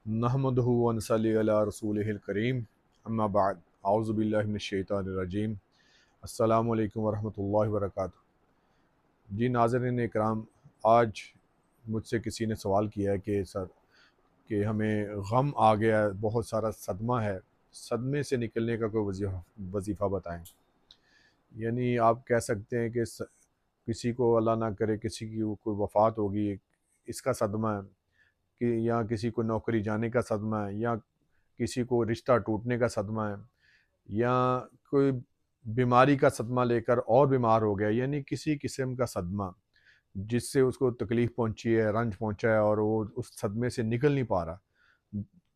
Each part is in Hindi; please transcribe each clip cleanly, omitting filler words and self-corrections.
नहमदुहु व नसल्ली अला रसूलिहिल करीम अम्मा बाद औज़ु बिल्लाहि मिनश शैतानिर रजीम अस्सलामु अलैकुम व रहमतुल्लाहि व बरकातुहू। जी नाज़रीन इकराम, आज मुझसे किसी ने सवाल किया है कि सर कि हमें गम आ गया है, बहुत सारा सदमा है, सदमे से निकलने का कोई वजीफ़ा बताएं। यानी आप कह सकते हैं कि किसी को अल्लाह ना करे किसी की कोई वफ़ात होगी, इसका सदमा है कि या किसी को नौकरी जाने का सदमा है, या किसी को रिश्ता टूटने का सदमा है, या कोई बीमारी का सदमा लेकर और बीमार हो गया, यानी किसी किस्म का सदमा जिससे उसको तकलीफ़ पहुंची है, रंज पहुंचा है और वो उस सदमे से निकल नहीं पा रहा।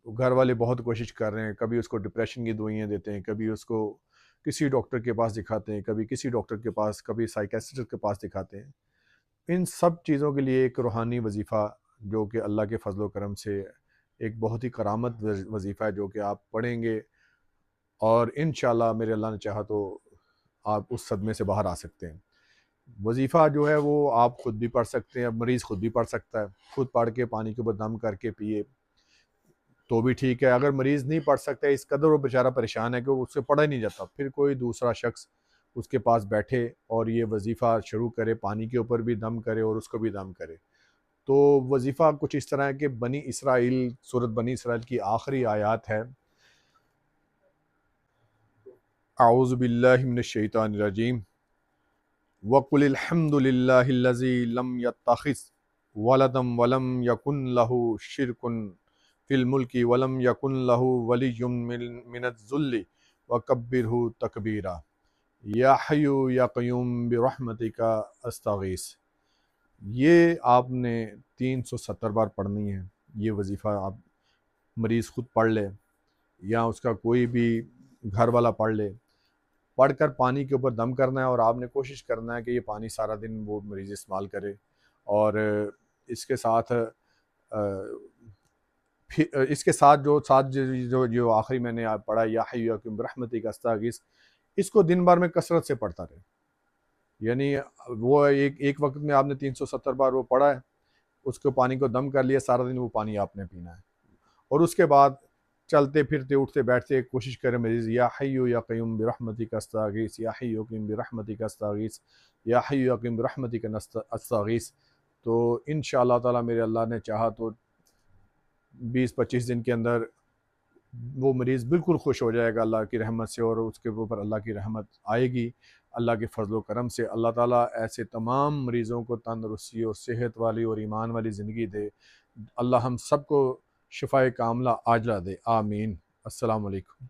घर वाले बहुत कोशिश कर रहे हैं, कभी उसको डिप्रेशन की दवाइयाँ देते हैं, कभी उसको किसी डॉक्टर के पास दिखाते हैं, कभी किसी डॉक्टर के पास, कभी साइकियाट्रिस्ट के पास दिखाते हैं। इन सब चीज़ों के लिए एक रूहानी वजीफ़ा जो कि अल्लाह के फजल करम से एक बहुत ही करामत वजीफ़ा है, जो कि आप पढ़ेंगे और इंशाल्लाह मेरे अल्लाह ने चाहा तो आप उस सदमे से बाहर आ सकते हैं। वजीफ़ा जो है वो आप खुद भी पढ़ सकते हैं, मरीज़ खुद भी पढ़ सकता है, खुद पढ़ के पानी के ऊपर दम करके पिए तो भी ठीक है। अगर मरीज़ नहीं पढ़ सकता, इस कदर वो बेचारा परेशान है कि वो उससे पढ़ा ही नहीं जाता, फिर कोई दूसरा शख्स उसके पास बैठे और ये वजीफ़ा शुरू करे, पानी के ऊपर भी दम करे और उसको भी दम करे। तो वजीफ़ा कुछ इस तरह है कि बनी इसराइल, सूरत बनी इसराइल की आखिरी आयत है, आऊज़ु बिल्लाहि मिनश शैतानिर रजीम वक़ुलिल हम्दुलिल्लाहिल्लज़ी लम यत्तखिज़ वलदम वलम यकुन लहू शिरकुन फिल मुल्की वलम यकुन लहू वलिय्युम मिनज़्ज़ुल्लि वकब्बिरहू तकबीरा। या हय्यु या क़य्यूम बिरहमतिका अस्तगीस। ये आपने 370 बार पढ़नी है। ये वजीफ़ा आप मरीज़ खुद पढ़ ले या उसका कोई भी घर वाला पढ़ ले। पढ़कर पानी के ऊपर दम करना है और आपने कोशिश करना है कि ये पानी सारा दिन वो मरीज़ इस्तेमाल करे। और इसके साथ इसके साथ जो जो आखिरी मैंने आप पढ़ा, या हय्यु या क़य्यूम बिरहमतिका अस्तगीस, इसको दिन भर में कसरत से पढ़ता रहे। यानी वो एक वक्त में आपने 370 बार वो पढ़ा है, उसको पानी को दम कर लिया, सारा दिन वो पानी आपने पीना है। और उसके बाद चलते फिरते उठते बैठते कोशिश करें मरीज़, या हय्यु या क़य्यूम बिरहमतिका अस्तगीस, या हय्यु या क़य्यूम बिरहमतिका अस्तगीस, या हय्यु या क़य्यूम बिरहमतिका अस्तगीस। तो इंशाअल्लाह ताला मेरे अल्लाह ने चाहा तो 20-25 दिन के अंदर वो मरीज़ बिल्कुल खुश हो जाएगा अल्लाह की रहमत से, और उसके ऊपर अल्लाह की रहमत आएगी। अल्लाह के फजल करम से अल्लाह ताला ऐसे तमाम मरीज़ों को तंदरुस्ती और सेहत वाली और ईमान वाली ज़िंदगी दे। अल्लाह हम सबको शिफ़ाए कामला आजला दे, आमीन। अस्सलामु अलैकुम।